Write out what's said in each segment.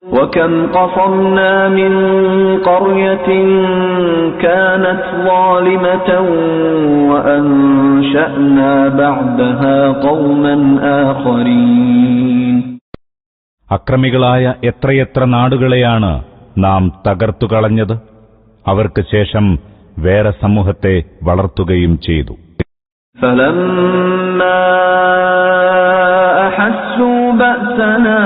وَكَمْ قَصَمْنَا مِنْ قَرْيَةٍ كَانَتْ ظَالِمَةً وَأَنْشَأْنَا بَعْدَهَا قَوْمًا آخَرِينَ. അക്രമികളായ എത്രയെത്ര നാടുകളെയാണ് നാം തകർത്തുകളഞ്ഞത്. അവർക്ക് ശേഷം വേറെ സമൂഹത്തെ വളർത്തുകയും ചെയ്തു. فَلَمَّا أَحَسُّوا بَأْسَنَا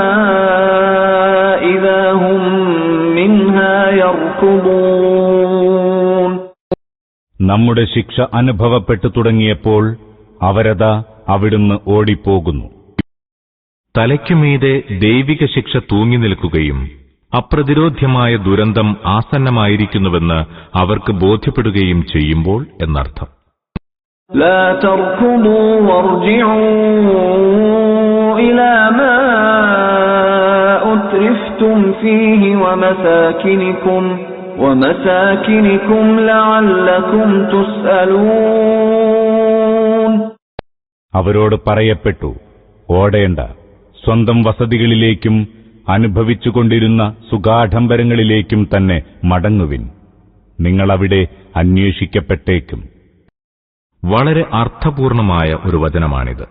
إِذَا هُمْ مِنْهَا يَرْكُضُونَ. നമ്മുടെ ശിക്ഷ അനുഭവപ്പെട്ടു തുടങ്ങിയപ്പോൾ അവരതാ അവിടുന്ന് ഓടിപ്പോകുന്നു. തലയ്ക്കുമീതെ ദൈവിക ശിക്ഷ തൂങ്ങി നിൽക്കുകയും അപ്രതിരോധ്യമായ ദുരന്തം ആസന്നമായിരിക്കുന്നുവെന്ന് അവർക്ക് ബോധ്യപ്പെടുകയും ചെയ്യുമ്പോൾ എന്നർത്ഥം. لا تركضوا وارجعوا إلى ما أترفتم فيه ومساكنكم لعلكم تسألون. അവരോട് പറയപ്പെട്ടു, ഓടേണ്ട, സ്വന്തം വസതികളിലേക്കും അനുഭവിച്ചുകൊണ്ടിരുന്ന സുഖാഡംബരങ്ങളിലേക്കും തന്നെ മടങ്ങുവിൻ. നിങ്ങളവിടെ അന്വേഷിക്കപ്പെട്ടേക്കും. വളരെ അർത്ഥപൂർണമായ ഒരു വചനമാണിത്.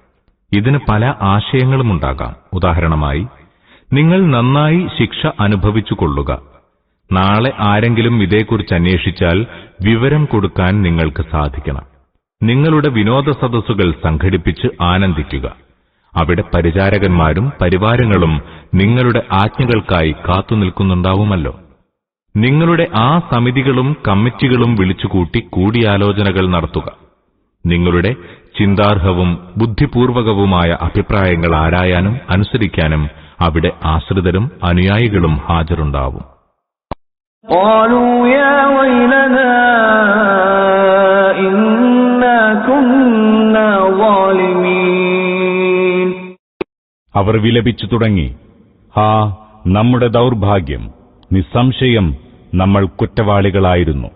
ഇതിന് പല ആശയങ്ങളുമുണ്ടാകാം. ഉദാഹരണമായി, നിങ്ങൾ നന്നായി ശിക്ഷ അനുഭവിച്ചുകൊള്ളുക. നാളെ ആരെങ്കിലും ഇതേക്കുറിച്ച് അന്വേഷിച്ചാൽ വിവരം കൊടുക്കാൻ നിങ്ങൾക്ക് സാധിക്കണം. നിങ്ങളുടെ വിനോദ സദസ്സുകൾ സംഘടിപ്പിച്ച് ആനന്ദിക്കുക. അവിടെ പരിചാരകന്മാരും പരിവാരങ്ങളും നിങ്ങളുടെ ആജ്ഞകൾക്കായി കാത്തുനിൽക്കുന്നുണ്ടാവുമല്ലോ. നിങ്ങളുടെ ആ സമിതികളും കമ്മിറ്റികളും വിളിച്ചുകൂട്ടി കൂടിയാലോചനകൾ നടത്തുക. നിങ്ങളുടെ ചിന്താർഹവും ബുദ്ധിപൂർവകവുമായ അഭിപ്രായങ്ങൾ ആരായാനും അനുസരിക്കാനും അവിടെ ആശ്രിതരും അനുയായികളും ഹാജരുണ്ടാവും. قالوا يا ويلنا إنا كنا ظالمين. അവർ വിലപിച്ചു തുടങ്ങി, ഹാ, നമ്മുടെ ദൗർഭാഗ്യം, നിസ്സംശയം നമ്മൾ കുറ്റവാളികളായിരുന്നു.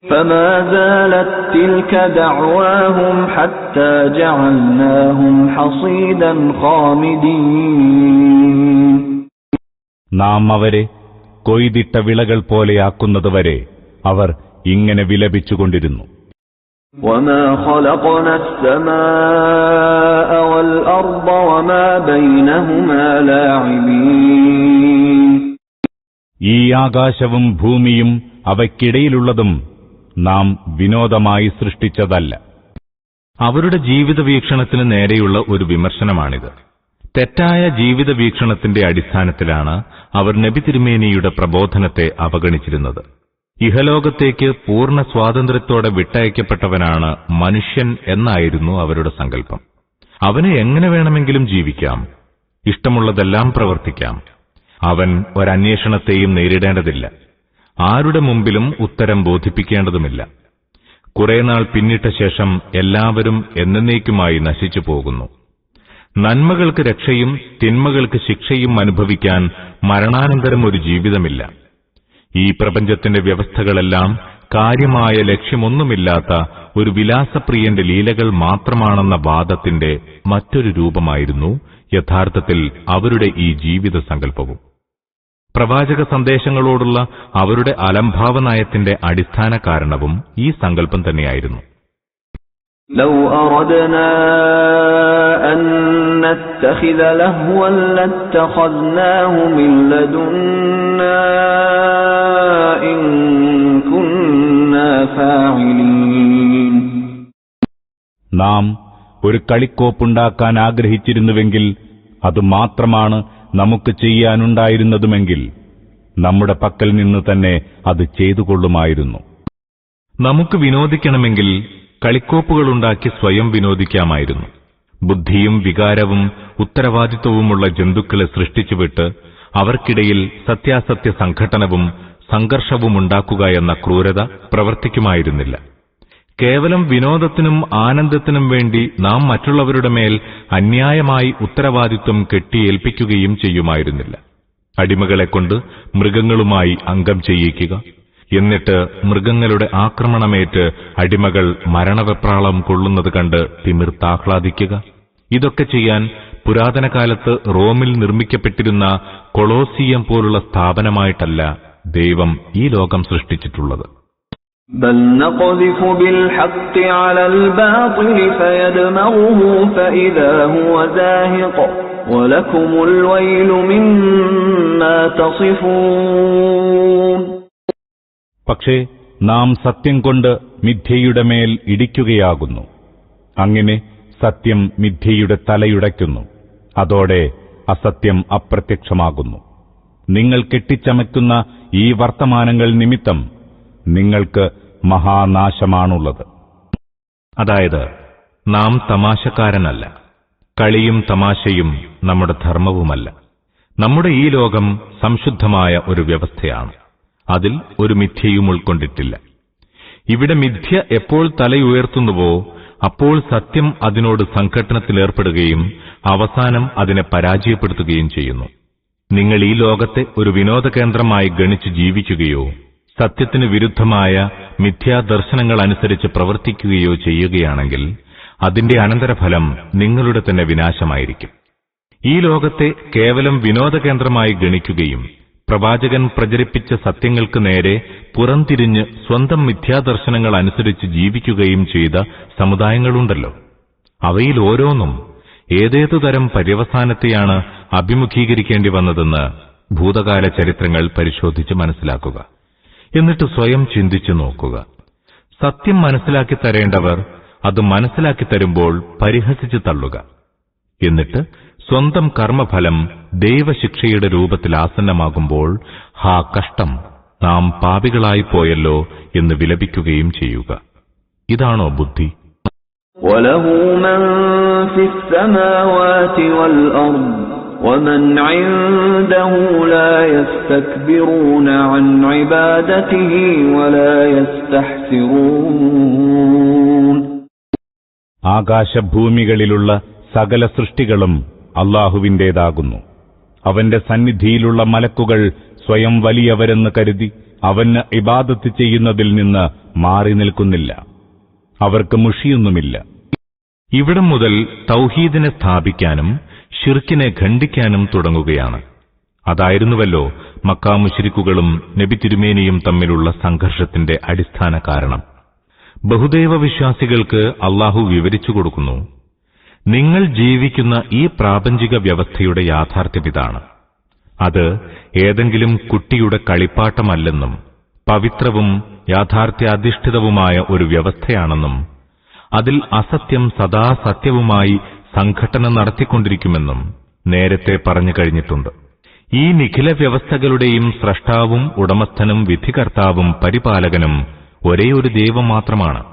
فما زالت تلك دعواهم حتى جعلناهم حصيدا خامدين. നാം അവരെ കൊയ്തിട്ട വിളകൾ പോലെയാക്കുന്നതുവരെ അവർ ഇങ്ങനെ വിലപിച്ചുകൊണ്ടിരുന്നു. وما خلقنا السماء والأرض وما بينهما لاعبين. ഈ ആകാശവും ഭൂമിയും അവയ്ക്കിടയിലുള്ളതും നാം വിനോദമായി സൃഷ്ടിച്ചതല്ല. അവരുടെ ജീവിത വീക്ഷണത്തിന് നേരെയുള്ള ഒരു വിമർശനമാണിത്. തെറ്റായ ജീവിത വീക്ഷണത്തിന്റെ അടിസ്ഥാനത്തിലാണ് അവർ നബി തിരുമേനിയുടെ പ്രബോധനത്തെ അവഗണിച്ചിരുന്നത്. ഇഹലോകത്തേക്ക് പൂർണ്ണ സ്വാതന്ത്ര്യത്തോടെ വിട്ടയക്കപ്പെട്ടവനാണ് മനുഷ്യൻ എന്നായിരുന്നു അവരുടെ സങ്കല്പം. അവന് എങ്ങനെ വേണമെങ്കിലും ജീവിക്കാം, ഇഷ്ടമുള്ളതെല്ലാം പ്രവർത്തിക്കാം. അവൻ ഒരന്വേഷണത്തെയും നേരിടേണ്ടതില്ല, ആരുടെ മുമ്പിലും ഉത്തരം ബോധിപ്പിക്കേണ്ടതുമില്ല. കുറെ നാൾ പിന്നിട്ട ശേഷം എല്ലാവരും എന്നേക്കുമായി നശിച്ചു പോകുന്നു. നന്മകൾക്ക് രക്ഷയും തിന്മകൾക്ക് ശിക്ഷയും അനുഭവിക്കാൻ മരണാനന്തരം ഒരു ജീവിതമില്ല. ഈ പ്രപഞ്ചത്തിന്റെ വ്യവസ്ഥകളെല്ലാം കാര്യമായ ലക്ഷ്യമൊന്നുമില്ലാത്ത ഒരു വിലാസപ്രിയന്റെ ലീലകൾ മാത്രമാണെന്ന വാദത്തിന്റെ മറ്റൊരു രൂപമായിരുന്നു യഥാർത്ഥത്തിൽ അവരുടെ ഈ ജീവിത സങ്കല്പവും. പ്രവാചക സന്ദേശങ്ങളോടുള്ള അവരുടെ അലംഭാവ നയത്തിന്റെ അടിസ്ഥാന കാരണവും ഈ സങ്കല്പം തന്നെയായിരുന്നു. لو أردنا أن نتخذ لهوا لاتخذناه من لدنا إن كنا فاعلين. നാം ഒരു കളിക്കോപ്പുണ്ടാക്കാൻ ആഗ്രഹിച്ചിരുന്നുവെങ്കിൽ അതുമാത്രമാണ് നമുക്ക് ചെയ്യാനുണ്ടായിരുന്നതുമെങ്കിൽ നമ്മുടെ പക്കൽ നിന്ന് തന്നെ അത് ചെയ്തുകൊള്ളുമായിരുന്നു. നമുക്ക് വിനോദിക്കണമെങ്കിൽ കളിക്കോപ്പുകളുണ്ടാക്കി സ്വയം വിനോദിക്കാമായിരുന്നു. ബുദ്ധിയും വികാരവും ഉത്തരവാദിത്വവുമുള്ള ജന്തുക്കളെ സൃഷ്ടിച്ചുവിട്ട് അവർക്കിടയിൽ സത്യാസത്യ സംഘട്ടനവും സംഘർഷവുമുണ്ടാക്കുക എന്ന ക്രൂരത പ്രവർത്തിക്കുമായിരുന്നില്ല. കേവലം വിനോദത്തിനും ആനന്ദത്തിനും വേണ്ടി നാം മറ്റുള്ളവരുടെ മേൽ അന്യായമായി ഉത്തരവാദിത്വം കെട്ടിയേൽപ്പിക്കുകയും ചെയ്യുമായിരുന്നില്ല. അടിമകളെക്കൊണ്ട് മൃഗങ്ങളുമായി അംഗം ചെയ്യിക്കുക, എന്നിട്ട് മൃഗങ്ങളുടെ ആക്രമണമേറ്റ് അടിമകൾ മരണവെപ്രാളം കൊള്ളുന്നത് കണ്ട് തിമിർത്താഹ്ലാദിക്കുക, ഇതൊക്കെ ചെയ്യാൻ പുരാതന കാലത്ത് റോമിൽ നിർമ്മിക്കപ്പെട്ടിരുന്ന കൊളോസിയം പോലുള്ള സ്ഥാപനമായിട്ടല്ല ദൈവം ഈ ലോകം സൃഷ്ടിച്ചിട്ടുള്ളത്. بل نقذف بالحق على الباطل فيدمغه فإذا هو زاهق ولكم الويل مما تصفون. പക്ഷേ നാം സത്യം കൊണ്ട് മിഥ്യയുടെ മേൽ ഇടിക്കുകയാകുന്നു. അങ്ങനെ സത്യം മിഥ്യയുടെ തലയുടയ്ക്കുന്നു. അതോടെ അസത്യം അപ്രത്യക്ഷമാകുന്നു. നിങ്ങൾ കെട്ടിച്ചമയ്ക്കുന്ന ഈ വർത്തമാനങ്ങൾ നിമിത്തം നിങ്ങൾക്ക് മഹാനാശമാണുള്ളത്. അതായത് നാം തമാശക്കാരനല്ല. കളിയും തമാശയും നമ്മുടെ ധർമ്മവുമല്ല. നമ്മുടെ ഈ ലോകം സംശുദ്ധമായ ഒരു വ്യവസ്ഥയാണ്. അതിൽ ഒരു മിഥ്യയും ഉൾക്കൊണ്ടിട്ടില്ല. ഇവിടെ മിഥ്യ എപ്പോൾ തലയുയർത്തുന്നുവോ അപ്പോൾ സത്യം അതിനോട് സംഘട്ടനത്തിലേർപ്പെടുകയും അവസാനം അതിനെ പരാജയപ്പെടുത്തുകയും ചെയ്യുന്നു. നിങ്ങൾ ഈ ലോകത്തെ ഒരു വിനോദകേന്ദ്രമായി ഗണിച്ചു ജീവിക്കുകയോ സത്യത്തിന് വിരുദ്ധമായ മിഥ്യാദർശനങ്ങൾ അനുസരിച്ച് പ്രവർത്തിക്കുകയോ ചെയ്യുകയാണെങ്കിൽ അതിന്റെ അനന്തരഫലം നിങ്ങളുടെ തന്നെ വിനാശമായിരിക്കും. ഈ ലോകത്തെ കേവലം വിനോദകേന്ദ്രമായി ഗണിക്കുകയും പ്രവാചകൻ പ്രചരിപ്പിച്ച സത്യങ്ങൾക്ക് നേരെ പുറംതിരിഞ്ഞ് സ്വന്തം മിഥ്യാദർശനങ്ങൾ അനുസരിച്ച് ജീവിക്കുകയും ചെയ്ത സമുദായങ്ങളുണ്ടല്ലോ. അവയിൽ ഓരോന്നും ഏതേതു തരം പര്യവസാനത്തെയാണ് അഭിമുഖീകരിക്കേണ്ടി വന്നതെന്ന് ഭൂതകാല ചരിത്രങ്ങൾ പരിശോധിച്ച് മനസ്സിലാക്കുക. എന്നിട്ട് സ്വയം ചിന്തിച്ചു നോക്കുക. സത്യം മനസ്സിലാക്കി തരേണ്ടവർ അത് മനസ്സിലാക്കി തരുമ്പോൾ പരിഹസിച്ചു തള്ളുക. എന്നിട്ട് സ്വന്തം കർമ്മഫലം ദൈവശിക്ഷയുടെ രൂപത്തിൽ ആസന്നമാകുമ്പോൾ ഹാ കഷ്ടം, നാം പാപികളായിപ്പോയല്ലോ എന്ന് വിലപിക്കുകയും ചെയ്യുക. ഇതാണോ ബുദ്ധി? وَلَهُ مَن فِي السَّمَاوَاتِ وَالْأَرْضِ وَمَنْ عِندَهُ لَا يَسْتَكْبِرُونَ عَنْ عِبَادَتِهِ وَلَا يَسْتَحْسِرُونَ. ആകാശഭൂമികളിലുള്ള സകല സൃഷ്ടികളും അല്ലാഹുവിന്റേതാകുന്നു. അവന്റെ സന്നിധിയിലുള്ള മലക്കുകൾ സ്വയം വലിയവരെന്ന് കരുതി അവന് ഇബാദത്ത് ചെയ്യുന്നതിൽ നിന്ന് മാറി നിൽക്കുന്നില്ല. അവർക്ക് മുഷിയൊന്നുമില്ല. ഇവിടം മുതൽ തൗഹീദിനെ സ്ഥാപിക്കാനും ശിർക്കിനെ ഖണ്ഡിക്കാനും തുടങ്ങുകയാണ്. അതായിരുന്നുവല്ലോ മക്കാ മുശ്രിക്കുകളും നബി തിരുമേനിയും തമ്മിലുള്ള സംഘർഷത്തിന്റെ അടിസ്ഥാന കാരണം. ബഹുദൈവ വിശ്വാസികൾക്ക് അല്ലാഹു വിവരിച്ചു കൊടുക്കുന്നു, നിങ്ങൾ ജീവിക്കുന്ന ഈ പ്രാപഞ്ചിക വ്യവസ്ഥയുടെ യാഥാർത്ഥ്യമിതാണ്. അത് ഏതെങ്കിലും കുട്ടിയുടെ കളിപ്പാട്ടമല്ലെന്നും പവിത്രവും യാഥാർത്ഥ്യാധിഷ്ഠിതവുമായ ഒരു വ്യവസ്ഥയാണെന്നും അതിൽ അസത്യം സദാ സത്യവുമായി സംഘട്ടനം നടത്തിക്കൊണ്ടിരിക്കുമെന്നും നേരത്തെ പറഞ്ഞു കഴിഞ്ഞിട്ടുണ്ട്. ഈ നിഖില വ്യവസ്ഥകളുടെയും സ്രഷ്ടാവും ഉടമസ്ഥനും വിധികർത്താവും പരിപാലകനും ഒരേയൊരു ദൈവം മാത്രമാണ്.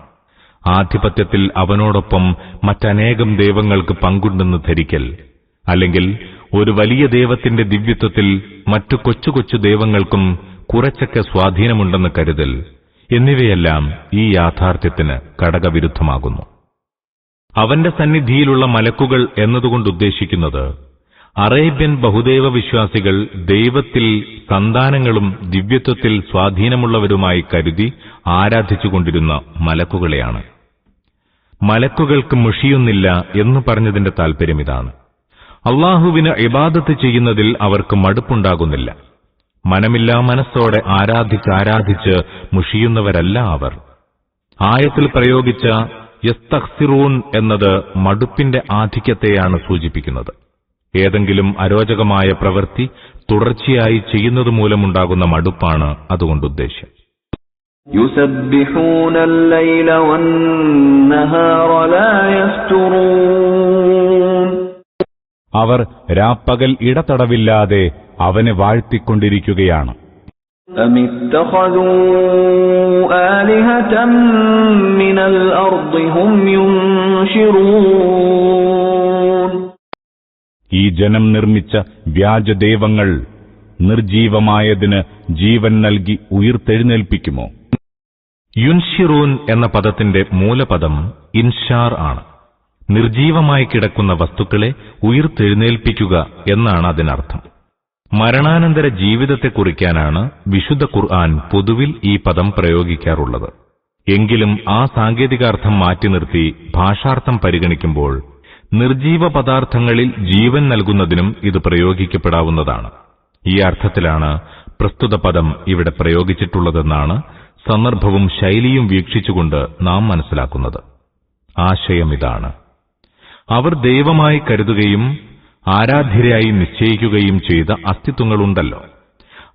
ആധിപത്യത്തിൽ അവനോടൊപ്പം മറ്റനേകം ദൈവങ്ങൾക്ക് പങ്കുണ്ടെന്ന് ധരിക്കൽ, അല്ലെങ്കിൽ ഒരു വലിയ ദൈവത്തിന്റെ ദിവ്യത്വത്തിൽ മറ്റു കൊച്ചു കൊച്ചു ദൈവങ്ങൾക്കും കുറച്ചൊക്കെ സ്വാധീനമുണ്ടെന്ന് കരുതൽ എന്നിവയെല്ലാം ഈ യാഥാർത്ഥ്യത്തിന് ഘടകവിരുദ്ധമാകുന്നു. അവന്റെ സന്നിധിയിലുള്ള മലക്കുകൾ എന്നതുകൊണ്ടുദ്ദേശിക്കുന്നത് അറേബ്യൻ ബഹുദൈവ വിശ്വാസികൾ ദൈവത്തിൽ സന്താനങ്ങളും ദിവ്യത്വത്തിൽ സ്വാധീനമുള്ളവരുമായി കരുതി ആരാധിച്ചുകൊണ്ടിരുന്ന മലക്കുകളെയാണ്. മലക്കുകൾക്ക് മുഷിയൊന്നില്ല എന്ന് പറഞ്ഞതിന്റെ താൽപര്യം ഇതാണ്. അള്ളാഹുവിന് ഇബാദത്ത് ചെയ്യുന്നതിൽ അവർക്ക് മടുപ്പുണ്ടാകുന്നില്ല. മനമില്ലാ മനസ്സോടെ ആരാധിച്ച് മുഷിയുന്നവരല്ല അവർ. ആയത്തിൽ പ്രയോഗിച്ച യസ്തഖ്സിറൂൻ എന്നത് മടുപ്പിന്റെ ആധിക്യത്തെയാണ് സൂചിപ്പിക്കുന്നത്. ഏതെങ്കിലും അരോചകമായ പ്രവൃത്തി തുടർച്ചയായി ചെയ്യുന്നത് മൂലമുണ്ടാകുന്ന മടുപ്പാണ് അതുകൊണ്ടുദ്ദേശം. يُسَبِّحُونَ اللَّيْلَ وَالنَّهَارَ لَا يَفْتُرُونَ. അവർ രാപ്പകൽ ഇടതടവില്ലാതെ അവനെ വാഴ്ത്തിക്കൊണ്ടിരിക്കുകയാണ്. أَمِ اتَّخَذُوا آلِهَةً مِّنَ الْأَرْضِ هُمْ يُنشِرُونَ. ഈ ജനം നിർമ്മിച്ച വ്യാജദൈവങ്ങൾ നിർജീവമായതിന് ജീവൻ നൽകി ഉയിർത്തെഴുന്നേൽപ്പിക്കുമോ? യുൻഷിറൂൻ എന്ന പദത്തിന്റെ മൂലപദം ഇൻഷാർ ആണ്. നിർജീവമായി കിടക്കുന്ന വസ്തുക്കളെ ഉയിർത്തെഴുന്നേൽപ്പിക്കുക എന്നാണ് അതിനർത്ഥം. മരണാനന്തര ജീവിതത്തെ കുറിക്കാനാണ് വിശുദ്ധ ഖുർആൻ പൊതുവിൽ ഈ പദം പ്രയോഗിക്കാറുള്ളത്. എങ്കിലും ആ സാങ്കേതികാർത്ഥം മാറ്റി നിർത്തി ഭാഷാർത്ഥം പരിഗണിക്കുമ്പോൾ നിർജീവ പദാർത്ഥങ്ങളിൽ ജീവൻ നൽകുന്നതിനും ഇത് പ്രയോഗിക്കപ്പെടാവുന്നതാണ്. ഈ അർത്ഥത്തിലാണ് പ്രസ്തുത പദം ഇവിടെ പ്രയോഗിച്ചിട്ടുള്ളതെന്നാണ് സന്ദർഭവും ശൈലിയും വീക്ഷിച്ചുകൊണ്ട് നാം മനസ്സിലാക്കുന്നത്. ആശയമിതാണ്: അവർ ദൈവമായി കരുതുകയും ആരാധ്യരായി നിശ്ചയിക്കുകയും ചെയ്ത അസ്തിത്വങ്ങളുണ്ടല്ലോ,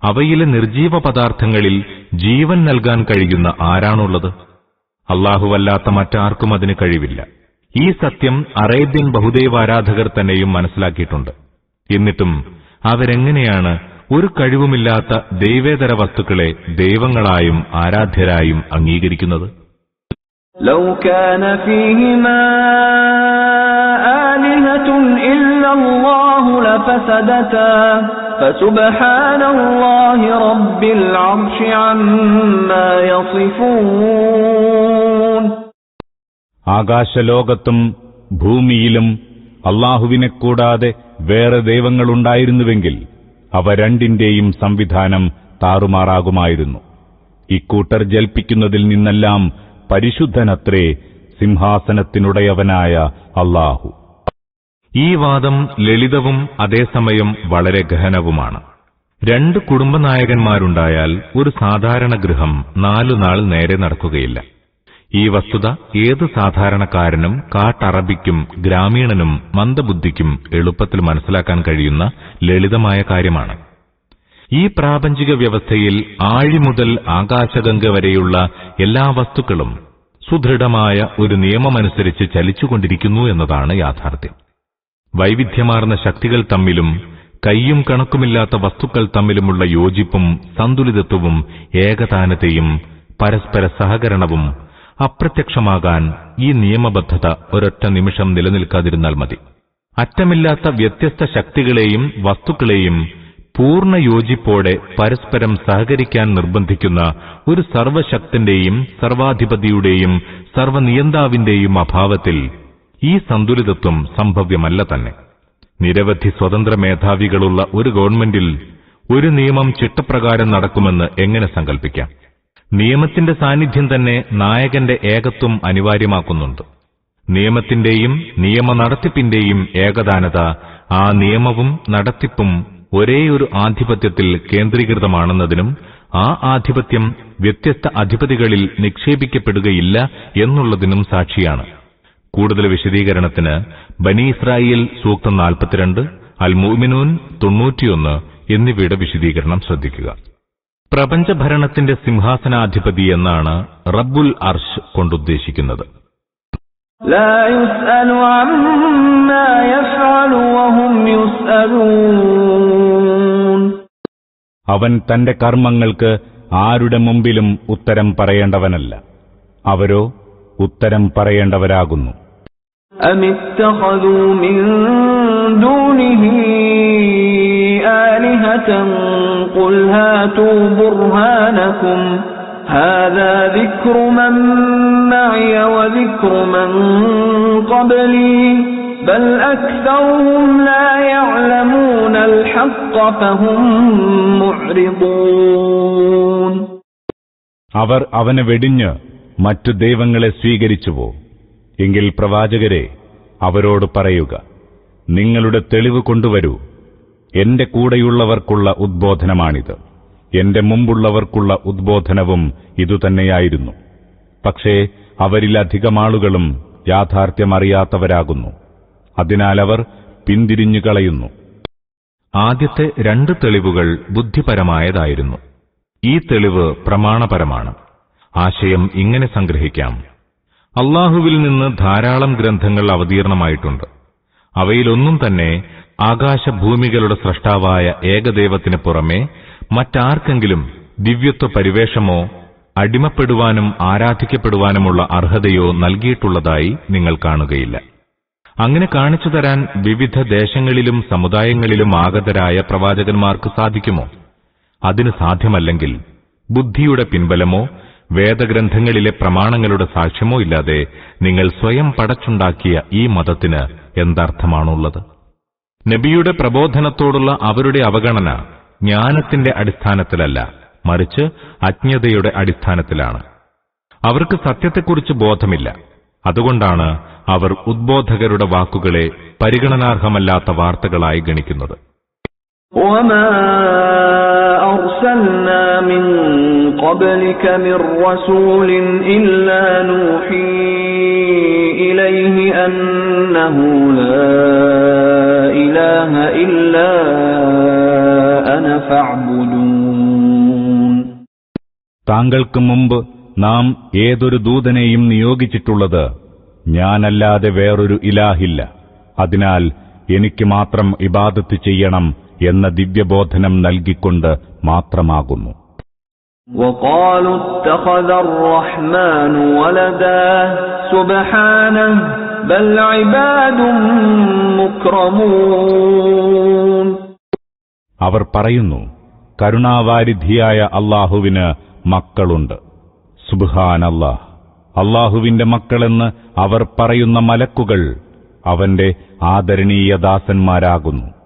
അവയിലെ നിർജീവ പദാർത്ഥങ്ങളിൽ ജീവൻ നൽകാൻ കഴിയുന്ന ആരാണുള്ളത്? അല്ലാഹുവല്ലാത്ത മറ്റാർക്കും അതിന് കഴിവില്ല. ഈ സത്യം അറേബ്യൻ ബഹുദൈവാരാധകർ തന്നെയും മനസ്സിലാക്കിയിട്ടുണ്ട്. എന്നിട്ടും അവരെങ്ങനെയാണ് ഒരു കഴിവുമില്ലാത്ത ദൈവേതര വസ്തുക്കളെ ദൈവങ്ങളായും ആരാധ്യരായും അംഗീകരിക്കുന്നത്? ലൗ കാന ഫീഹിമാ ആലിഹതുൻ ഇല്ലല്ലാഹു ലഫസദതാ ഫസുബ്ഹാനല്ലാഹി റബ്ബിൽ അർശി അമ്മാ യസിഫൂൻ. ആകാശലോകത്തും ഭൂമിയിലും അല്ലാഹുവിനെ കൂടാതെ വേറെ ദൈവങ്ങളുണ്ടായിരുന്നുവെങ്കിൽ അവ രണ്ടിന്റെയും സംവിധാനം താറുമാറാകുമായിരുന്നു. ഇക്കൂട്ടർ ജൽപ്പിക്കുന്നതിൽ നിന്നെല്ലാം പരിശുദ്ധനത്രേ സിംഹാസനത്തിനുടയവനായ അല്ലാഹു. ഈ വാദം ലളിതവും അതേസമയം വളരെ ഗഹനവുമാണ്. 2 കുടുംബനായകന്മാരുണ്ടായാൽ ഒരു സാധാരണ ഗൃഹം 4 നാൾ നേരെ നടക്കുകയില്ല. ഈ വസ്തുത ഏത് സാധാരണക്കാരനും കാട്ടറബിക്കും ഗ്രാമീണനും മന്ദബുദ്ധിക്കും എളുപ്പത്തിൽ മനസ്സിലാക്കാൻ കഴിയുന്ന ലളിതമായ കാര്യമാണ്. ഈ പ്രാപഞ്ചിക വ്യവസ്ഥയിൽ ആഴി മുതൽ ആകാശഗംഗ വരെയുള്ള എല്ലാ വസ്തുക്കളും സുദൃഢമായ ഒരു നിയമമനുസരിച്ച് ചലിച്ചുകൊണ്ടിരിക്കുന്നു എന്നതാണ് യാഥാർത്ഥ്യം. വൈവിധ്യമാർന്ന ശക്തികൾ തമ്മിലും കയ്യും കണക്കുമില്ലാത്ത വസ്തുക്കൾ തമ്മിലുമുള്ള യോജിപ്പും സന്തുലിതത്വവും ഏകതാനതയും പരസ്പര സഹകരണവും അപ്രത്യക്ഷമാകാൻ ഈ നിയമബദ്ധത ഒരൊറ്റ നിമിഷം നിലനിൽക്കാതിരുന്നാൽ മതി. അറ്റമില്ലാത്ത വ്യത്യസ്ത ശക്തികളെയും വസ്തുക്കളെയും പൂർണ്ണ യോജിപ്പോടെ പരസ്പരം സഹകരിക്കാൻ നിർബന്ധിക്കുന്ന ഒരു സർവശക്തന്റെയും സർവാധിപതിയുടെയും സർവനിയന്താവിന്റെയും അഭാവത്തിൽ ഈ സന്തുലിതത്വം സംഭവ്യമല്ല തന്നെ. നിരവധി സ്വതന്ത്ര മേധാവികളുള്ള ഒരു ഗവൺമെന്റിൽ ഒരു നിയമം ചിട്ടപ്രകാരം നടക്കുമെന്ന് എങ്ങനെ സങ്കൽപ്പിക്കാം? നിയമത്തിന്റെ സാന്നിധ്യം തന്നെ നായകന്റെ ഏകത്വം അനിവാര്യമാക്കുന്നുണ്ട്. നിയമത്തിന്റെയും നിയമ നടത്തിപ്പിന്റെയും ഏകതാനത ആ നിയമവും നടത്തിപ്പും ഒരേയൊരു ആധിപത്യത്തിൽ കേന്ദ്രീകൃതമാണെന്നതിനും ആ ആധിപത്യം വ്യത്യസ്ത അധിപതികളിൽ നിക്ഷേപിക്കപ്പെടുകയില്ല എന്നുള്ളതിനും സാക്ഷിയാണ്. കൂടുതൽ വിശദീകരണത്തിന് ബനി ഇസ്രായേൽ സൂക്തം 42, അൽ മുഅ്മിനൂൻ 91 എന്നിവയുടെ വിശദീകരണം ശ്രദ്ധിക്കുക. പ്രപഞ്ചഭരണത്തിന്റെ സിംഹാസനാധിപതി എന്നാണ് റബ്ബുൽ അർശ് കൊണ്ടുദ്ദേശിക്കുന്നത്. ലാ യുസ്അലു അമ്മാ യഫ്അലു വഹും യുസ്അലൂൻ. അവൻ തന്റെ കർമ്മങ്ങൾക്ക് ആരുടെ മുമ്പിലും ഉത്തരം പറയേണ്ടവനല്ല, അവരോ ഉത്തരം പറയേണ്ടവരാകുന്നു. അമിത്തഖദൂ മിൻ ദൂനിഹി ആലിഹതൻ ഖുൽ ഹാതൂ ബുർഹാനകും ഹാദാ ദിക്റു മൻ മഅയ വദിക്റു മൻ ഖബ്ലി ബൽ അക്സറുഹും ലാ യഅലമൂനൽ ഹഖ്ഖ ഫഹും മുഅ്രിദൂൻ. അവർ അവനെ വെടിഞ്ഞ് മറ്റു ദൈവങ്ങളെ സ്വീകരിച്ചുവോ? എങ്കിൽ പ്രവാചകരെ അവരോട് പറയുക, നിങ്ങളുടെ തെളിവ് കൊണ്ടുവരൂ. എന്റെ കൂടെയുള്ളവർക്കുള്ള ഉദ്ബോധനമാണിത്, എന്റെ മുമ്പുള്ളവർക്കുള്ള ഉദ്ബോധനവും ഇതുതന്നെയായിരുന്നു. പക്ഷേ അവരിലധികം ആളുകളും യാഥാർത്ഥ്യമറിയാത്തവരാകുന്നു. അതിനാൽ അവർ പിന്തിരിഞ്ഞു കളയുന്നു. ആദ്യത്തെ 2 തെളിവുകൾ ബുദ്ധിപരമായതായിരുന്നു. ഈ തെളിവ് പ്രമാണപരമാണ്. ആശയം ഇങ്ങനെ സംഗ്രഹിക്കാം: അല്ലാഹുവിൽ നിന്ന് ധാരാളം ഗ്രന്ഥങ്ങൾ അവതീർണമായിട്ടുണ്ട്. അവയിലൊന്നും തന്നെ ആകാശഭൂമികളുടെ സ്രഷ്ടാവായ ഏകദൈവത്തിന് പുറമെ മറ്റാർക്കെങ്കിലും ദിവ്യത്വ പരിവേഷമോ അടിമപ്പെടുവാനും ആരാധിക്കപ്പെടുവാനുമുള്ള അർഹതയോ നൽകിയിട്ടുള്ളതായി നിങ്ങൾ കാണുകയില്ല. അങ്ങനെ കാണിച്ചു തരാൻ വിവിധ ദേശങ്ങളിലും സമുദായങ്ങളിലും ആഗതരായ പ്രവാചകന്മാർക്ക് സാധിക്കുമോ? അതിന് സാധ്യമല്ലെങ്കിൽ ബുദ്ധിയുടെ പിൻബലമോ വേദഗ്രന്ഥങ്ങളിലെ പ്രമാണങ്ങളുടെ സാക്ഷ്യമോ ഇല്ലാതെ നിങ്ങൾ സ്വയം പടച്ചുണ്ടാക്കിയ ഈ മതത്തിന് എന്തർത്ഥമാണുള്ളത്? നബിയുടെ പ്രബോധനത്തോടുള്ള അവരുടെ അവഗണന ജ്ഞാനത്തിന്റെ അടിസ്ഥാനത്തിലല്ല, മറിച്ച് അജ്ഞതയുടെ അടിസ്ഥാനത്തിലാണ്. അവർക്ക് സത്യത്തെക്കുറിച്ച് ബോധമില്ല. അതുകൊണ്ടാണ് അവർ ഉദ്ബോധകരുടെ വാക്കുകളെ പരിഗണനാർഹമല്ലാത്ത വാർത്തകളായി ഗണിക്കുന്നത്. وما أرسلنا من قبلك من رسول إلا نوحي إليه أنه لا إله إلا أنا فاعبدون. താങ്കൾക്ക് മുമ്പ് നാം ഏതൊരു ദൂതനെയും നിയോഗിച്ചിട്ടുള്ളത് ഞാനല്ലാതെ വേറൊരു ഇലാഹില്ല, അതിനാൽ എനിക്ക് മാത്രം ഇബാദത്ത് ചെയ്യണം എന്ന ദിവ്യബോധനം നൽകിക്കൊണ്ട് മാത്രമാകുന്നു. وقالوا اتخذ الرحمن ولدا سبحانه بل عباد مكرمون. അവർ പറയുന്നു, കരുണാവാരിധിയായ അല്ലാഹുവിന് മക്കളുണ്ട്. സുബ്ഹാനല്ലാഹ്, അല്ലാഹുവിന്റെ മക്കളെന്ന് അവർ പറയുന്ന മലക്കുകൾ അവന്റെ ആദരണീയ ദാസന്മാരാകുന്നു.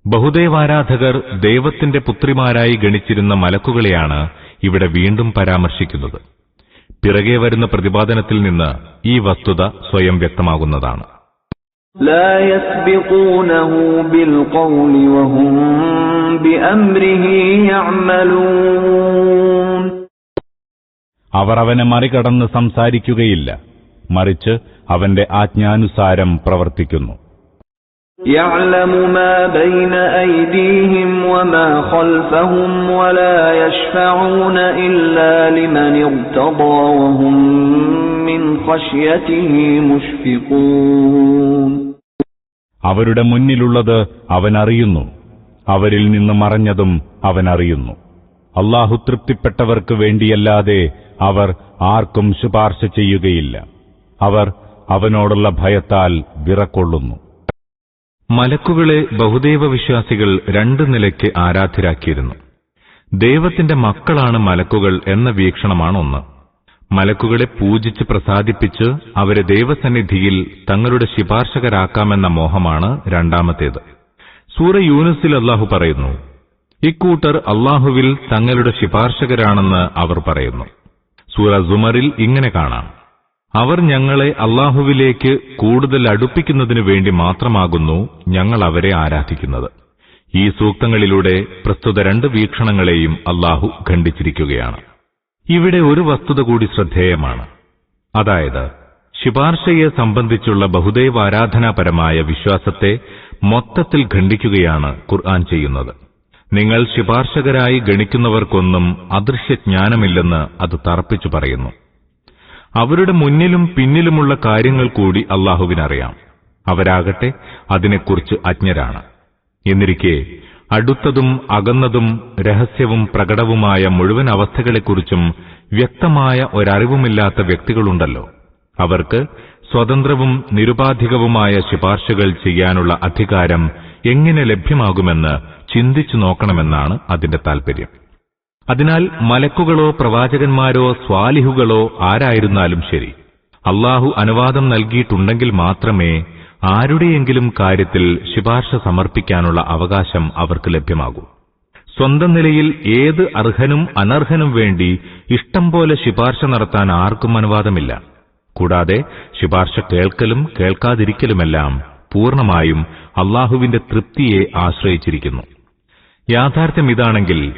ബഹുദൈവാരാധകർ ദൈവത്തിന്റെ പുത്രിമാരായി ഗണിച്ചിരുന്ന മലക്കുകളെയാണ് ഇവിടെ വീണ്ടും പരാമർശിക്കുന്നത്. പിറകെ വരുന്ന പ്രതിപാദനത്തിൽ നിന്ന് ഈ വസ്തുത സ്വയം വ്യക്തമാകുന്നതാണ്. لا يسبقونه بالقول وهم بأمره يعملون. അവർ അവനെ മറികടന്ന് സംസാരിക്കുകയില്ല, മറിച്ച് അവന്റെ ആജ്ഞാനുസാരം പ്രവർത്തിക്കുന്നു. يعلم ما بين أيديهم وما خلفهم ولا يشفعون إلا لمن ارتضى وهم من خشيته مشفقون. അവരുടെ മുന്നിലുള്ളത് അവനറിയുന്നു, അവരിൽ നിന്ന് മറഞ്ഞതും അവനറിയുന്നു. അല്ലാഹു തൃപ്തിപ്പെട്ടവർക്ക് വേണ്ടിയല്ലാതെ അവർ ആർക്കും ശുപാർശ ചെയ്യുകയില്ല. അവർ അവനോടുള്ള ഭയത്താൽ വിറക്കൊള്ളുന്നു. മലക്കുകളെ ബഹുദൈവ വിശ്വാസികൾ രണ്ട് നിലയ്ക്ക് ആരാധ്യരാക്കിയിരുന്നു. ദൈവത്തിന്റെ മക്കളാണ് മലക്കുകൾ എന്ന വീക്ഷണമാണ് ഒന്ന്. മലക്കുകളെ പൂജിച്ച് പ്രസാദിപ്പിച്ച് അവരെ ദൈവസന്നിധിയിൽ തങ്ങളുടെ ശുപാർശകരാക്കാമെന്ന മോഹമാണ് രണ്ടാമത്തേത്. സൂറ യൂനുസിൽ അല്ലാഹു പറയുന്നു, ഇക്കൂട്ടർ അല്ലാഹുവിൽ തങ്ങളുടെ ശുപാർശകരാണെന്ന് അവർ പറയുന്നു. സൂറ സുമറിൽ ഇങ്ങനെ കാണാം, അവർ ഞങ്ങളെ അല്ലാഹുവിലേക്ക് കൂടുതൽ അടുപ്പിക്കുന്നതിനു വേണ്ടി മാത്രമാകുന്നു ഞങ്ങൾ അവരെ ആരാധിക്കുന്നത്. ഈ സൂക്തങ്ങളിലൂടെ പ്രസ്തുത രണ്ട് വീക്ഷണങ്ങളെയും അല്ലാഹു ഖണ്ഡിച്ചിരിക്കുകയാണ്. ഇവിടെ ഒരു വസ്തുത കൂടി ശ്രദ്ധേയമാണ്. അതായത്, ശുപാർശയെ സംബന്ധിച്ചുള്ള ബഹുദൈവാരാധനാപരമായ വിശ്വാസത്തെ മൊത്തത്തിൽ ഖണ്ഡിക്കുകയാണ് ഖുർആൻ ചെയ്യുന്നത്. നിങ്ങൾ ശുപാർശകരായി ഗണിക്കുന്നവർക്കൊന്നും അദൃശ്യജ്ഞാനമില്ലെന്ന് അത് തറപ്പിച്ചു പറയുന്നു. അവരുടെ മുന്നിലും പിന്നിലുമുള്ള കാര്യങ്ങൾ കൂടി അല്ലാഹുവിനറിയാം. അവരാകട്ടെ അതിനെക്കുറിച്ച് അജ്ഞരാണ്. എന്നിരിക്കെ അടുത്തതും അകന്നതും രഹസ്യവും പ്രകടവുമായ മുഴുവൻ അവസ്ഥകളെക്കുറിച്ചും വ്യക്തമായ ഒരറിവുമില്ലാത്ത വ്യക്തികളുണ്ടല്ലോ, അവർക്ക് സ്വതന്ത്രവും നിരുപാധികവുമായ ശുപാർശകൾ ചെയ്യാനുള്ള അധികാരം എങ്ങനെ ലഭ്യമാകുമെന്ന് ചിന്തിച്ചു നോക്കണമെന്നാണ് അതിന്റെ താൽപര്യം. അതിനാൽ മലക്കുകളോ പ്രവാചകന്മാരോ സ്വാലിഹുകളോ ആരായിരുന്നാലും ശരി, അല്ലാഹു അനുവാദം നൽകിയിട്ടുണ്ടെങ്കിൽ മാത്രമേ ആരുടെയെങ്കിലും കാര്യത്തിൽ ശുപാർശ സമർപ്പിക്കാനുള്ള അവകാശം അവർക്ക് ലഭ്യമാകൂ. സ്വന്തം നിലയിൽ ഏത് അർഹനും അനർഹനും വേണ്ടി ഇഷ്ടം പോലെ ശുപാർശ നടത്താൻ ആർക്കും അനുവാദമില്ല. കൂടാതെ ശുപാർശ കേൾക്കലും കേൾക്കാതിരിക്കലുമെല്ലാം പൂർണ്ണമായും അല്ലാഹുവിന്റെ തൃപ്തിയെ ആശ്രയിച്ചിരിക്കുന്നു. യാഥാർത്ഥ്യം ഇതാണെങ്കിൽ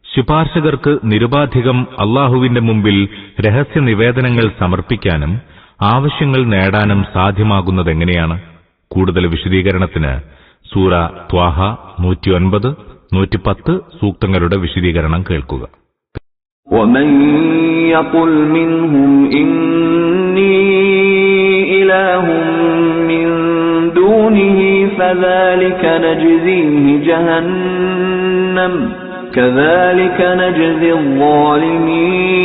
ശുപാർശകർക്ക് നിരുപാധികം അല്ലാഹുവിന്റെ മുമ്പിൽ രഹസ്യ നിവേദനങ്ങൾ സമർപ്പിക്കാനും ആവശ്യങ്ങൾ നേടാനും സാധ്യമാകുന്നതെങ്ങനെയാണ്? കൂടുതൽ വിശദീകരണത്തിന് സൂറ ത്വാഹ 109, 110 സൂക്തങ്ങളുടെ വിശദീകരണം കേൾക്കുക. وَمَن يَقُلْ مِنْهُمْ إِنِّي إِلَٰهٌ مِّن دُونِهِ فَذَٰلِكَ نَجْزِيهِ جَهَنَّمَ كَذَٰلِكَ نَجْزِي الظَّالِمِينَ.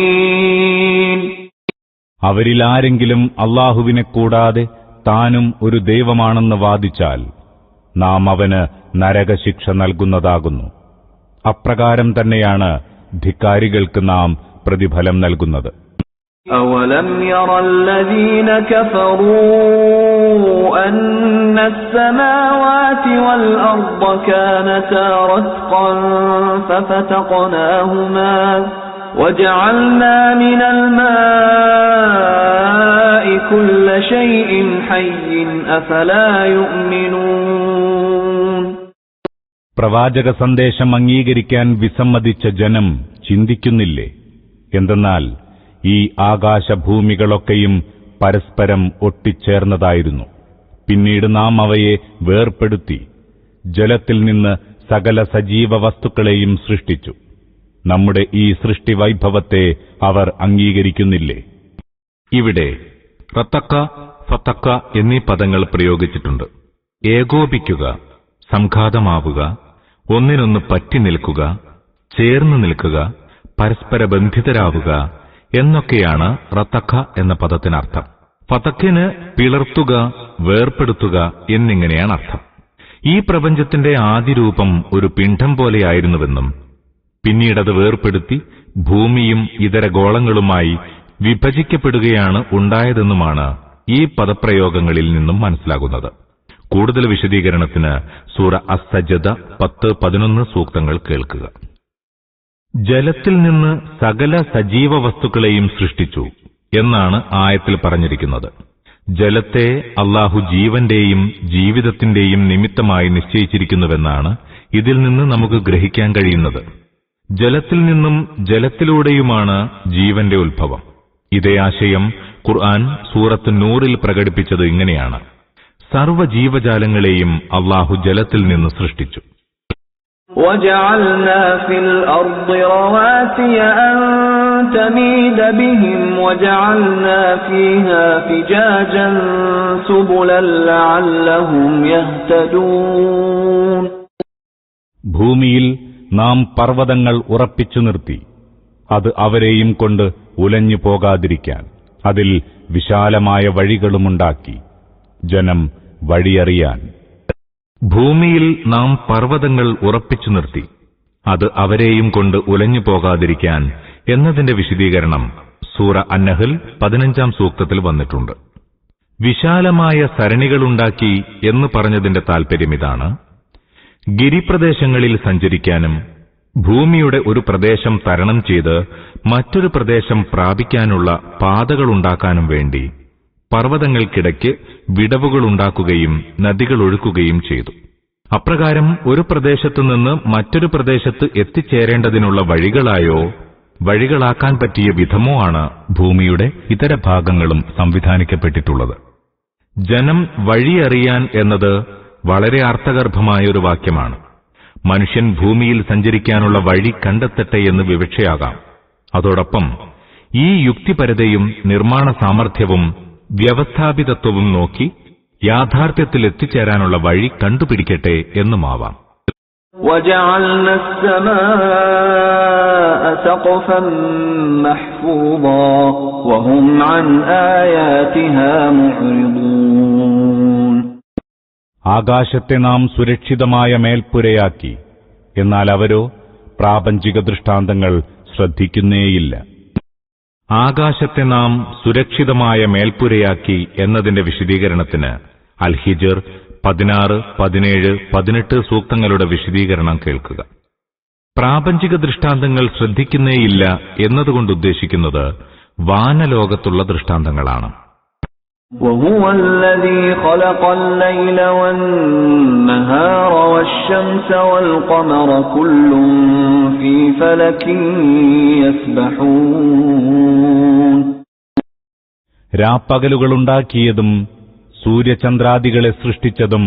അവരിൽ ആരെങ്കിലും അല്ലാഹുവിനെ കൂടാതെ താനും ഒരു ദൈവമാണെന്ന് വാദിച്ചാൽ നാം അവന് നരകശിക്ഷ നൽകുന്നതാകുന്നു. അപ്രകാരം തന്നെയാണ് ധിക്കാരികൾക്ക് നാം പ്രതിഫലം നൽകുന്നത്. أَوَلَمْ يَرَ الَّذِينَ كَفَرُوا أَنَّ السَّمَاوَاتِ وَالْأَرْضَ كَانَتَا رَتْقًا فَفَتَقْنَاهُمَا وَجَعَلْنَا مِنَ الْمَاءِ كل شيء حي أفلا يؤمنون. പ്രവാചക സന്ദേശം അംഗീകരിക്കാൻ വിസമ്മതിച്ച ജനം ചിന്തിക്കുന്നില്ലേ? എന്തെന്നാൽ ഈ ആകാശഭൂമികളൊക്കെയും പരസ്പരം ഒട്ടിച്ചേർന്നതായിരുന്നു. പിന്നീട് നാം അവയെ വേർപെടുത്തി ജലത്തിൽ നിന്ന് സകല സജീവ വസ്തുക്കളെയും സൃഷ്ടിച്ചു. നമ്മുടെ ഈ സൃഷ്ടിവൈഭവത്തെ അവർ അംഗീകരിക്കുന്നില്ലേ? ഇവിടെ റത്തക്ക, ഫത്തക്ക എന്നീ പദങ്ങൾ പ്രയോഗിച്ചിട്ടുണ്ട്. ഏകോപിക്കുക, സംഘാതമാവുക, ഒന്നിനൊന്ന് പറ്റി നിൽക്കുക, ചേർന്ന് നിൽക്കുക, പരസ്പര ബന്ധിതരാവുക എന്നൊക്കെയാണ് റത്തക്ക എന്ന പദത്തിനർത്ഥം. ഫതക്കിന് പിളർത്തുക, വേർപെടുത്തുക എന്നിങ്ങനെയാണ് അർത്ഥം. ഈ പ്രപഞ്ചത്തിന്റെ ആദിരൂപം ഒരു പിണ്ഡം പോലെയായിരുന്നുവെന്നും പിന്നീടത് വേർപെടുത്തി ഭൂമിയും ഇതര ഗോളങ്ങളുമായി വിഭജിക്കപ്പെടുകയാണ് ഉണ്ടായതെന്നുമാണ് ഈ പദപ്രയോഗങ്ങളിൽ നിന്നും മനസ്സിലാകുന്നത്. കൂടുതൽ വിശദീകരണത്തിന് സൂറ അസ്-സജ്ദ 10-11 സൂക്തങ്ങൾ കേൾക്കുക. ജലത്തിൽ നിന്ന് സകല സജീവ വസ്തുക്കളെയും സൃഷ്ടിച്ചു എന്നാണ് ആയത്തിൽ പറഞ്ഞിരിക്കുന്നത്. ജലത്തെ അല്ലാഹു ജീവന്റെയും ജീവിതത്തിന്റെയും നിമിത്തമായി നിശ്ചയിച്ചിരിക്കുന്നുവെന്നാണ് ഇതിൽ നിന്ന് നമുക്ക് ഗ്രഹിക്കാൻ കഴിയുന്നത്. ജലത്തിൽ നിന്നും ജലത്തിലൂടെയുമാണ് ജീവന്റെ ഉത്ഭവം. ഇതേ ആശയം ഖുർആൻ സൂറത്ത് നൂറിൽ പ്രകടിപ്പിച്ചത് ഇങ്ങനെയാണ്: സർവ്വജീവജാലങ്ങളെയും അല്ലാഹു ജലത്തിൽ നിന്ന് സൃഷ്ടിച്ചു. وَجَعَلْنَا فِي الْأَرْضِ رَوَاسِيَ أَن تَمِيدَ بِهِمْ وَجَعَلْنَا فِيهَا فِجَاجًا سُبُلًا لَّعَلَّهُمْ يَهْتَدُونَ. ഭൂമിയിൽ നാം പർവ്വതങ്ങൾ ഉറപ്പിച്ചു നിർത്തി, അത് അവരെയും കൊണ്ട് ഉലഞ്ഞു പോകാതിരിക്കാൻ അതിൽ വിശാലമായ വഴികളുമുണ്ടാക്കി, ജനം വഴിയറിയാൻ. ഭൂമിയിൽ നാം പർവ്വതങ്ങൾ ഉറപ്പിച്ചു നിർത്തി, അത് അവരെയും കൊണ്ട് ഉലഞ്ഞു പോകാതിരിക്കാൻ എന്നതിന്റെ വിശദീകരണം സൂറ അന്നഹൽ 15 സൂക്തത്തിൽ വന്നിട്ടുണ്ട്. വിശാലമായ സരണികളുണ്ടാക്കി എന്ന് പറഞ്ഞതിന്റെ താൽപര്യമിതാണ്: ഗിരിപ്രദേശങ്ങളിൽ സഞ്ചരിക്കാനും ഭൂമിയുടെ ഒരു പ്രദേശം തരണം ചെയ്ത് മറ്റൊരു പ്രദേശം പ്രാപിക്കാനുള്ള പാതകളുണ്ടാക്കാനും വേണ്ടി പർവ്വതങ്ങൾക്കിടയ്ക്ക് വിടവുകളുണ്ടാക്കുകയും നദികളൊഴുക്കുകയും ചെയ്തു. അപ്രകാരം ഒരു പ്രദേശത്തുനിന്ന് മറ്റൊരു പ്രദേശത്ത് എത്തിച്ചേരേണ്ടതിനുള്ള വഴികളായോ വഴികളാക്കാൻ പറ്റിയ വിധമോ ആണ് ഭൂമിയുടെ ഇതര ഭാഗങ്ങളും സംവിധാനിക്കപ്പെട്ടിട്ടുള്ളത്. ജനം വഴിയറിയാൻ എന്നത് വളരെ അർത്ഥഗർഭമായൊരു വാക്യമാണ്. മനുഷ്യൻ ഭൂമിയിൽ സഞ്ചരിക്കാനുള്ള വഴി കണ്ടെത്തട്ടെ എന്ന് വിവക്ഷയാകാം. അതോടൊപ്പം ഈ യുക്തിപരതയും നിർമ്മാണ സാമർഥ്യവും വ്യവസ്ഥാപിതത്വവും നോക്കി യാഥാർത്ഥ്യത്തിൽ എത്തിച്ചേരാനുള്ള വഴി കണ്ടുപിടിക്കട്ടെ എന്നുമാവാം. وَجَعَلْنَا السَّمَاءَ سَقْفًا مَحْفُوظًا وَهُمْ عَنْ آيَاتِهَا مُعْرِضُونَ. ആകാശത്തെ നാം സുരക്ഷിതമായ മേൽപ്പുരയാക്കി, എന്നാൽ അവരോ പ്രാപഞ്ചിക ദൃഷ്ടാന്തങ്ങൾ ശ്രദ്ധിക്കുന്നേയില്ല. ആകാശത്തെ നാം സുരക്ഷിതമായ മേൽപ്പുരയാക്കി എന്നതിന്റെ വിശദീകരണത്തിന് അൽ-ഹിജ്ർ 16, 17, 18 സൂക്തങ്ങളുടെ വിശദീകരണം കേൾക്കുക. പ്രാപഞ്ചിക ദൃഷ്ടാന്തങ്ങൾ ശ്രദ്ധിക്കുന്നേയില്ല എന്നതുകൊണ്ട് ഉദ്ദേശിക്കുന്നത് വാനലോകത്തുള്ള ദൃഷ്ടാന്തങ്ങളാണ്. وَهُوَ الَّذِي خَلَقَ اللَّيْلَ وَالنَّهَارَ وَالشَّمْسَ وَالْقَمَرَ كُلٌّ فِي فَلَكٍ يَسْبَحُونَ. രാപ്പകലുകളുണ്ടാക്കിയതും സൂര്യചന്ദ്രാദികളെ സൃഷ്ടിച്ചതും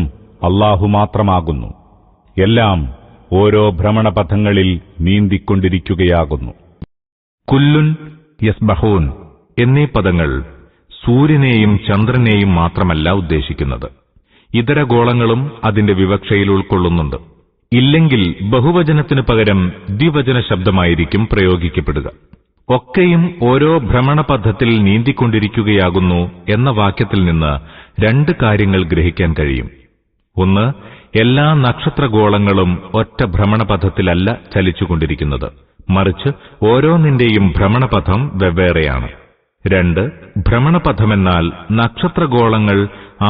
അല്ലാഹു മാത്രമാകുന്നു. എല്ലാം ഓരോ ഭ്രമണപഥങ്ങളിൽ നീന്തിക്കൊണ്ടിരിക്കുകയാകുന്നു. കുല്ലുൻ യസ്ബഹൂൻ എന്നീ പദങ്ങൾ സൂര്യനെയും ചന്ദ്രനെയും മാത്രമല്ല ഉദ്ദേശിക്കുന്നത്, ഇതര ഗോളങ്ങളും അതിന്റെ വിവക്ഷയിൽ ഉൾക്കൊള്ളുന്നുണ്ട്. ഇല്ലെങ്കിൽ ബഹുവചനത്തിനു പകരം ദ്വിവചന ശബ്ദമായിരിക്കും പ്രയോഗിക്കപ്പെടുക. ഒക്കെയും ഓരോ ഭ്രമണപഥത്തിൽ നീന്തിക്കൊണ്ടിരിക്കുകയാകുന്നു എന്ന വാക്യത്തിൽ നിന്ന് 2 കാര്യങ്ങൾ ഗ്രഹിക്കാൻ കഴിയും. ഒന്ന്, എല്ലാ നക്ഷത്രഗോളങ്ങളും ഒറ്റ ഭ്രമണപഥത്തിലല്ല ചലിച്ചുകൊണ്ടിരിക്കുന്നത്, മറിച്ച് ഓരോന്നിന്റെയും ഭ്രമണപഥം വെവ്വേറെയാണ്. 2, ഭ്രമണപഥമെന്നാൽ നക്ഷത്രഗോളങ്ങൾ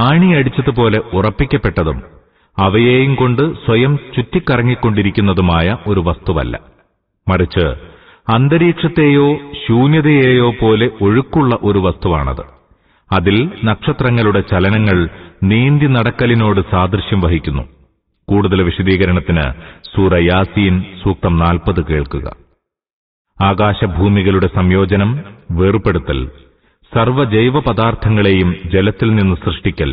ആണിയടിച്ചതുപോലെ ഉറപ്പിക്കപ്പെട്ടതും അവയെയും കൊണ്ട് സ്വയം ചുറ്റിക്കറങ്ങിക്കൊണ്ടിരിക്കുന്നതുമായ ഒരു വസ്തുവല്ല, മറിച്ച് അന്തരീക്ഷത്തെയോ ശൂന്യതയെയോ പോലെ ഒഴുക്കുള്ള ഒരു വസ്തുവാണത്. അതിൽ നക്ഷത്രങ്ങളുടെ ചലനങ്ങൾ നീന്തി നടക്കലിനോട് സാദൃശ്യം വഹിക്കുന്നു. കൂടുതൽ വിശദീകരണത്തിന് സൂറ യാസീൻ സൂക്തം 40 കേൾക്കുക. ആകാശഭൂമികളുടെ സംയോജനം, വേർപെടുത്തൽ, സർവ്വജൈവ പദാർത്ഥങ്ങളെയും ജലത്തിൽ നിന്ന് സൃഷ്ടിക്കൽ,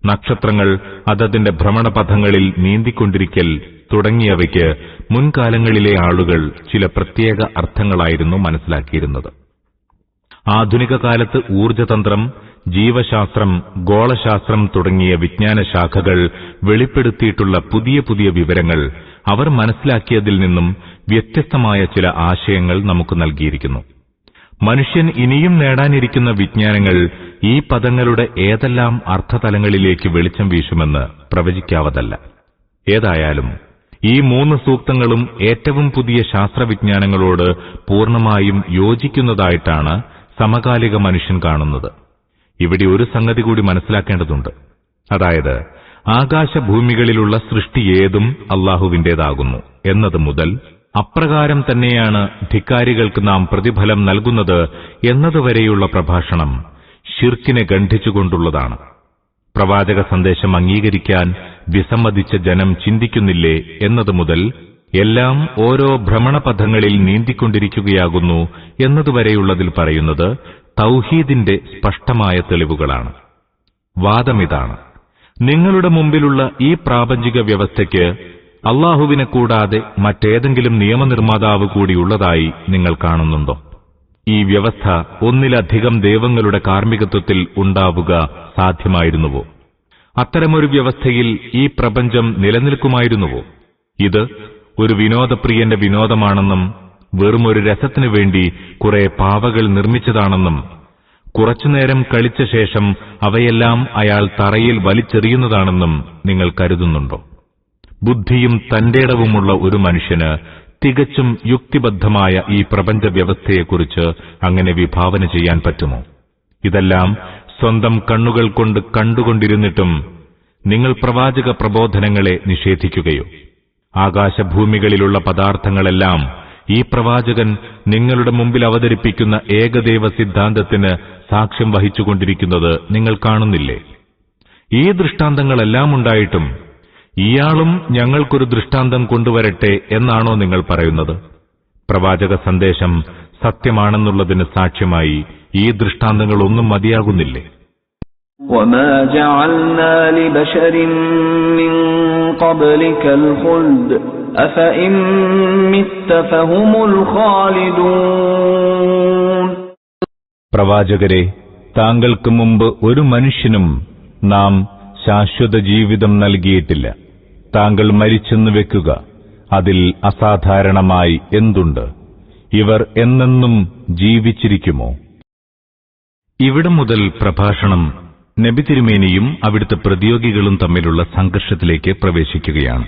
നക്ഷത്രങ്ങൾ അതതിന്റെ ഭ്രമണപഥങ്ങളിൽ നീന്തിക്കൊണ്ടിരിക്കൽ തുടങ്ങിയവയ്ക്ക് മുൻകാലങ്ങളിലെ ആളുകൾ ചില പ്രത്യേക അർത്ഥങ്ങളായിരുന്നു മനസ്സിലാക്കിയിരുന്നത്. ആധുനിക കാലത്ത് ഊർജ്ജതന്ത്രം, ജീവശാസ്ത്രം, ഗോളശാസ്ത്രം തുടങ്ങിയ വിജ്ഞാന ശാഖകൾ വെളിപ്പെടുത്തിയിട്ടുള്ള പുതിയ പുതിയ വിവരങ്ങൾ അവർ മനസ്സിലാക്കിയതിൽ നിന്നും വ്യത്യസ്തമായ ചില ആശയങ്ങൾ നമുക്ക് നൽകിയിരിക്കുന്നു. മനുഷ്യൻ ഇനിയും നേടാനിരിക്കുന്ന വിജ്ഞാനങ്ങൾ ഈ പദങ്ങളുടെ ഏതെല്ലാം അർത്ഥതലങ്ങളിലേക്ക് വെളിച്ചം വീശുമെന്ന് പ്രവചിക്കാവതല്ല. ഏതായാലും ഈ 3 സൂക്തങ്ങളും ഏറ്റവും പുതിയ ശാസ്ത്രവിജ്ഞാനങ്ങളോട് പൂർണ്ണമായും യോജിക്കുന്നതായിട്ടാണ് സമകാലിക മനുഷ്യൻ കാണുന്നത്. ഇവിടെ ഒരു സംഗതി കൂടി മനസ്സിലാക്കേണ്ടതുണ്ട്. അതായത് ആകാശഭൂമികളിലുള്ള സൃഷ്ടി ഏതും അല്ലാഹുവിന്റേതാകുന്നു എന്നത് മുതൽ അപ്രകാരം തന്നെയാണ് ധിക്കാരികൾക്ക് നാം പ്രതിഫലം നൽകുന്നത് എന്നതുവരെയുള്ള പ്രഭാഷണം ശിർക്കിനെ ഖണ്ഡിച്ചുകൊണ്ടുള്ളതാണ്. പ്രവാചക സന്ദേശം അംഗീകരിക്കാൻ വിസമ്മതിച്ച ജനം ചിന്തിക്കുന്നില്ലേ എന്നത് മുതൽ എല്ലാം ഓരോ ഭ്രമണപഥങ്ങളിൽ നീന്തിക്കൊണ്ടിരിക്കുകയാകുന്നു എന്നതുവരെയുള്ളതിൽ പറയുന്നത് തൗഹീദിന്റെ സ്പഷ്ടമായ തെളിവുകളാണ്. വാദമിതാണ്: നിങ്ങളുടെ മുമ്പിലുള്ള ഈ പ്രാപഞ്ചിക വ്യവസ്ഥയ്ക്ക് അല്ലാഹുവിനെ കൂടാതെ മറ്റേതെങ്കിലും നിയമനിർമ്മാതാവ് കൂടിയുള്ളതായി നിങ്ങൾ കാണുന്നുണ്ടോ? ഈ വ്യവസ്ഥ ഒന്നിലധികം ദൈവങ്ങളുടെ കാർമ്മികത്വത്തിൽ ഉണ്ടാവുക സാധ്യമായിരുന്നുവോ? അത്തരമൊരു വ്യവസ്ഥയിൽ ഈ പ്രപഞ്ചം നിലനിൽക്കുമായിരുന്നുവോ? ഇത് ഒരു വിനോദപ്രിയന്റെ വിനോദമാണെന്നും വെറുമൊരു രസത്തിനു വേണ്ടി കുറെ പാവകൾ നിർമ്മിച്ചതാണെന്നും കുറച്ചുനേരം കളിച്ച ശേഷം അവയെല്ലാം അയാൾ തറയിൽ വലിച്ചെറിയുന്നതാണെന്നും നിങ്ങൾ കരുതുന്നുണ്ടോ? ബുദ്ധിയും തന്റേടവുമുള്ള ഒരു മനുഷ്യന് തികച്ചും യുക്തിബദ്ധമായ ഈ പ്രപഞ്ച വ്യവസ്ഥയെക്കുറിച്ച് അങ്ങനെ വിഭാവന ചെയ്യാൻ പറ്റുമോ? ഇതെല്ലാം സ്വന്തം കണ്ണുകൾ കൊണ്ട് കണ്ടുകൊണ്ടിരുന്നിട്ടും നിങ്ങൾ പ്രവാചക പ്രബോധനങ്ങളെ നിഷേധിക്കുകയോ? ആകാശഭൂമികളിലുള്ള പദാർത്ഥങ്ങളെല്ലാം ഈ പ്രവാചകൻ നിങ്ങളുടെ മുമ്പിൽ അവതരിപ്പിക്കുന്ന ഏകദൈവ സിദ്ധാന്തത്തിന് സാക്ഷ്യം വഹിച്ചുകൊണ്ടിരിക്കുന്നത് നിങ്ങൾ കാണുന്നില്ലേ? ഈ ദൃഷ്ടാന്തങ്ങളെല്ലാം ഉണ്ടായിട്ടും ഇയാളും ഞങ്ങൾക്കൊരു ദൃഷ്ടാന്തം കൊണ്ടുവരട്ടെ എന്നാണോ നിങ്ങൾ പറയുന്നത്? പ്രവാചക സന്ദേശം സത്യമാണെന്നുള്ളതിന് സാക്ഷ്യമായി ഈ ദൃഷ്ടാന്തങ്ങളൊന്നും മതിയാകുന്നില്ലേ? وَمَا جَعَلْنَا لِبَشَرٍ مِّن قَبْلِكَ الْخُلْدَ أَفَإِن مِّتَّ فَهُمُ الْخَالِدُونَ. പ്രവാചകരെ, താങ്കൾക്ക് മുമ്പ് ഒരു മനുഷ്യനും നാം ശാശ്വത ജീവിതം നൽകിയിട്ടില്ല. താങ്കൾ മരിച്ചെന്ന് വെക്കുക, അതിൽ അസാധാരണമായി എന്തുണ്ട്? ഇവർ എന്നെന്നും ജീവിച്ചിരിക്കുമോ? ഇവിടം മുതൽ പ്രഭാഷണം നബി തിരുമേനിയും അവിടുത്തെ പ്രതിയോഗികളും തമ്മിലുള്ള സംഘർഷത്തിലേക്ക് പ്രവേശിക്കുകയാണ്.